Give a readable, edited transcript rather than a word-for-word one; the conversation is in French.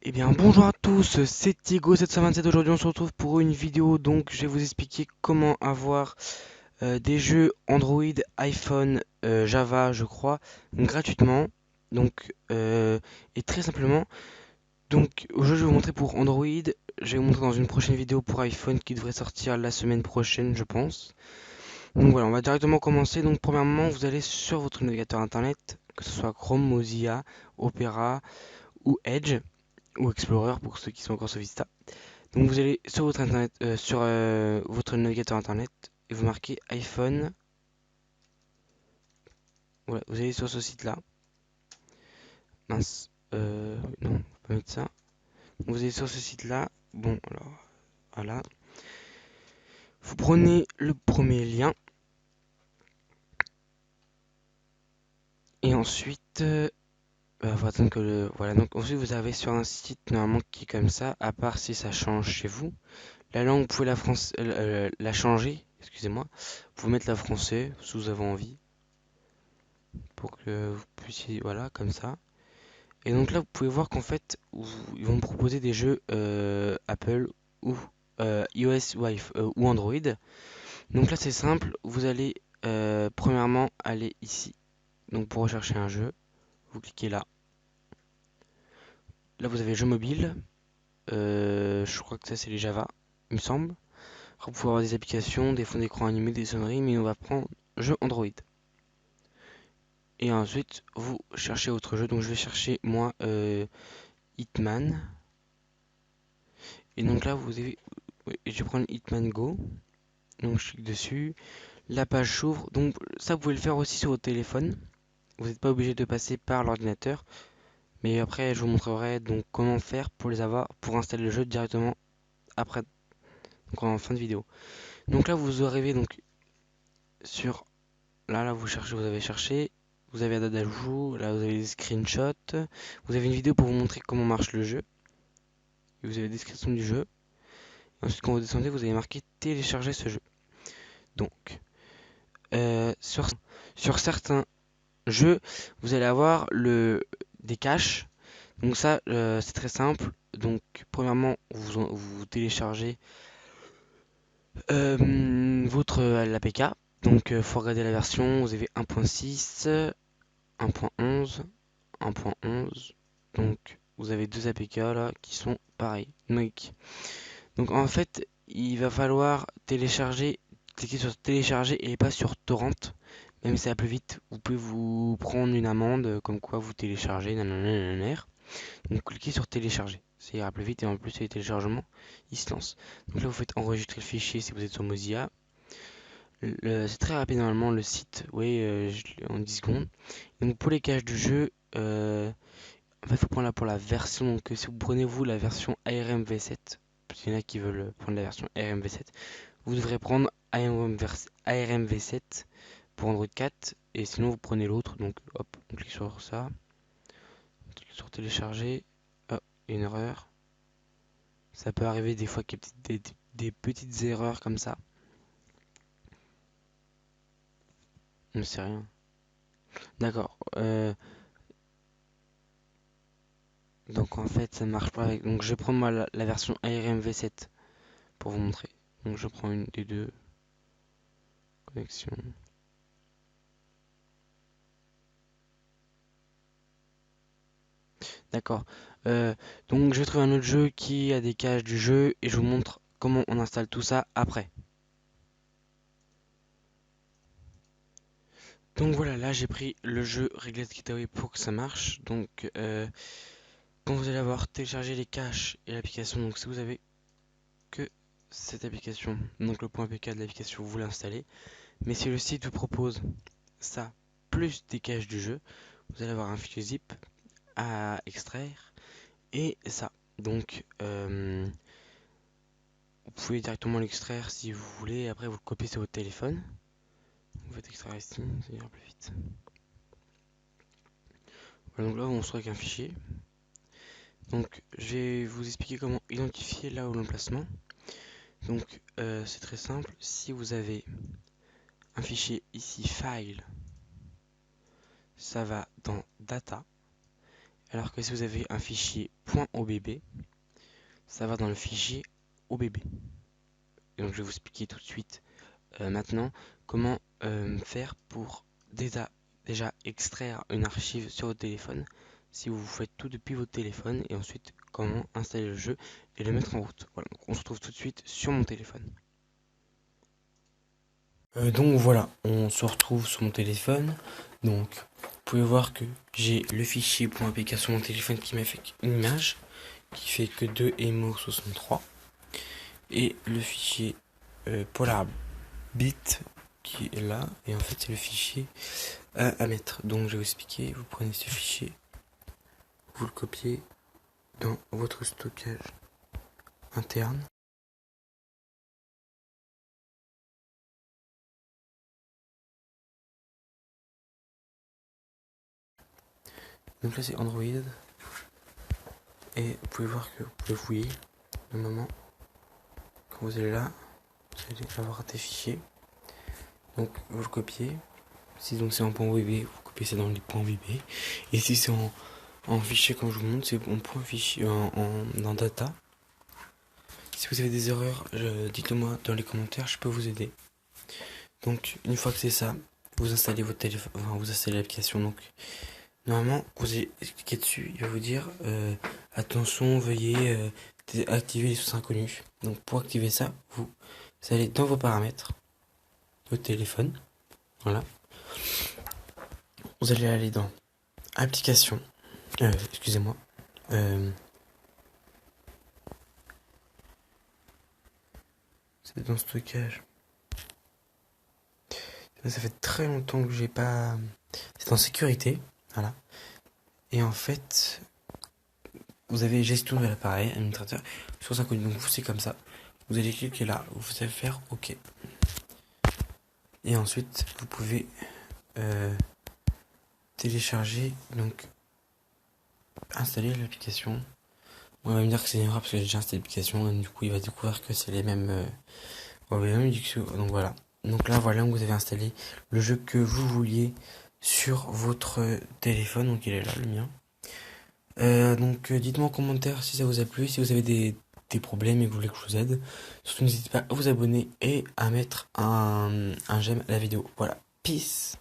Eh bien bonjour à tous, c'est Tigo727. Aujourd'hui on se retrouve pour une vidéo. Donc je vais vous expliquer comment avoir des jeux Android, iPhone, Java je crois, gratuitement. Donc et très simplement. Donc aujourd'hui je vais vous montrer pour Android. Je vais vous montrer dans une prochaine vidéo pour iPhone qui devrait sortir la semaine prochaine je pense. Donc voilà, on va directement commencer. Donc premièrement vous allez sur votre navigateur internet, que ce soit Chrome, Mozilla, Opera ou Edge ou Explorer pour ceux qui sont encore sur Vista. Donc vous allez sur votre internet, sur votre navigateur internet et vous marquez iPhone. Voilà, vous allez sur ce site-là. Mince, non, on va pas mettre ça. Donc, vous allez sur ce site-là. Bon, alors voilà. Vous prenez le premier lien et ensuite, faut attendre que le voilà. Donc ensuite vous avez sur un site normalement qui est comme ça, à part si ça change chez vous. La langue, vous pouvez la changer. Excusez-moi. Vous pouvez mettre la français si vous avez envie, pour que vous puissiez, voilà, comme ça. Et donc là, vous pouvez voir qu'en fait, ils vont me proposer des jeux Apple ou iOS ou Android. Donc là, c'est simple, vous allez premièrement aller ici. Donc pour rechercher un jeu, vous cliquez là. Là, vous avez jeux mobile. Je crois que ça, c'est les Java, il me semble. Après, vous pouvez avoir des applications, des fonds d'écran animés, des sonneries, mais on va prendre jeu Android. Et ensuite, vous cherchez autre jeu. Donc je vais chercher moi Hitman. Et donc là, vous avez, oui, je vais prendre Hitman Go. Donc je clique dessus. La page s'ouvre. Donc ça, vous pouvez le faire aussi sur votre téléphone. Vous n'êtes pas obligé de passer par l'ordinateur. Mais après, je vous montrerai donc comment faire pour les avoir, pour installer le jeu directement après, donc en fin de vidéo. Donc là, vous arrivez donc sur, là, vous cherchez, vous avez cherché. Vous avez la date d'ajout. Là, vous avez des screenshots. Vous avez une vidéo pour vous montrer comment marche le jeu. Et vous avez la description du jeu. Ensuite, quand vous descendez, vous avez marqué télécharger ce jeu. Donc, sur certains jeux, vous allez avoir des caches. Donc ça, c'est très simple. Donc, premièrement, vous téléchargez votre l'APK. Donc, faut regarder la version. Vous avez 1.6, 1.11, 1.11. Donc, vous avez deux APK là qui sont pareils. Donc en fait, il va falloir télécharger, cliquer sur télécharger et pas sur torrent. Même si ça va plus vite, vous pouvez vous prendre une amende comme quoi vous téléchargez, nanana. Donc cliquez sur télécharger, ça ira plus vite et en plus les téléchargements, ils se lancent. Donc là vous faites enregistrer le fichier si vous êtes sur Mozilla. C'est très rapide normalement le site, oui, en 10 secondes. Donc pour les caches du jeu, en fait, il faut prendre là pour la version. Donc si vous prenez vous la version ARM V7, s'il y en a qui veulent prendre la version ARM V7, vous devrez prendre ARM V7 pour Android 4 et sinon vous prenez l'autre. Donc hop, on clique sur ça, on clique sur télécharger. Oh, une erreur. Ça peut arriver des fois qu'il y ait des petites erreurs comme ça. Mais c'est rien. D'accord. Donc en fait ça ne marche pas avec. Donc je vais prendre moi la version ARM V7 pour vous montrer. Donc je prends une des deux connexions. D'accord. Euh, donc je vais trouver un autre jeu qui a des caches du jeu et je vous montre comment on installe tout ça après. Donc voilà, là j'ai pris le jeu Regret Getaway pour que ça marche. Donc quand vous allez avoir téléchargé les caches et l'application, donc si vous avez que cette application, donc le point APK de l'application, vous l'installez. Mais si le site vous propose ça plus des caches du jeu, vous allez avoir un fichier zip à extraire et ça. Donc vous pouvez directement l'extraire si vous voulez, après vous le copiez sur votre téléphone. Vous faites extraire ici, ça ira plus vite. Voilà, donc là on se trouve avec un fichier. Donc je vais vous expliquer comment identifier là où l'emplacement. Donc c'est très simple, si vous avez un fichier ici file, ça va dans data, Alors que si vous avez un fichier .obb, ça va dans le fichier OBB. Et donc je vais vous expliquer tout de suite maintenant comment faire pour déjà extraire une archive sur votre téléphone si vous faites tout depuis votre téléphone, et ensuite comment installer le jeu et le mettre en route. Voilà, donc on se retrouve tout de suite sur mon téléphone. Donc voilà, on se retrouve sur mon téléphone. Donc vous pouvez voir que j'ai le fichier .apk sur mon téléphone qui m'a fait une image qui fait que 2emo63 et le fichier polarbit qui est là, et en fait c'est le fichier à mettre. Donc je vais vous expliquer, vous prenez ce fichier, vous le copiez dans votre stockage interne. Donc là c'est Android, et vous pouvez voir que vous pouvez fouiller. Normalement, quand vous allez là, vous allez avoir des fichiers. Donc vous le copiez. Si donc c'est en .bb, vous copiez ça dans les .bb. Et si c'est en fichier comme je vous montre, c'est en point fichier dans data. Si vous avez des erreurs, dites-moi dans les commentaires, je peux vous aider. Donc une fois que c'est ça, vous installez votre téléphone, enfin, vous installez l'application. Donc normalement, vous allez cliquer dessus, il va vous dire attention, veuillez activer les sources inconnues. Donc pour activer ça, vous allez dans vos paramètres, votre téléphone, voilà. Vous allez aller dans application, excusez-moi, c'est dans stockage. Ça fait très longtemps que j'ai pas. C'est en sécurité, voilà. Et en fait, vous avez gestion de l'appareil, administrateur, source inconnue. Donc vous c'est comme ça. Vous allez cliquer là, vous allez faire OK. Et ensuite, vous pouvez télécharger, donc installer l'application. On va me dire que c'est une erreur parce que j'ai déjà installé l'application, et du coup il va découvrir que c'est les mêmes. Donc voilà. Donc là voilà, vous avez installé le jeu que vous vouliez sur votre téléphone. Donc il est là, le mien. Donc dites-moi en commentaire si ça vous a plu, si vous avez des problèmes et que vous voulez que je vous aide. Surtout n'hésitez pas à vous abonner et à mettre un j'aime à la vidéo. Voilà, peace.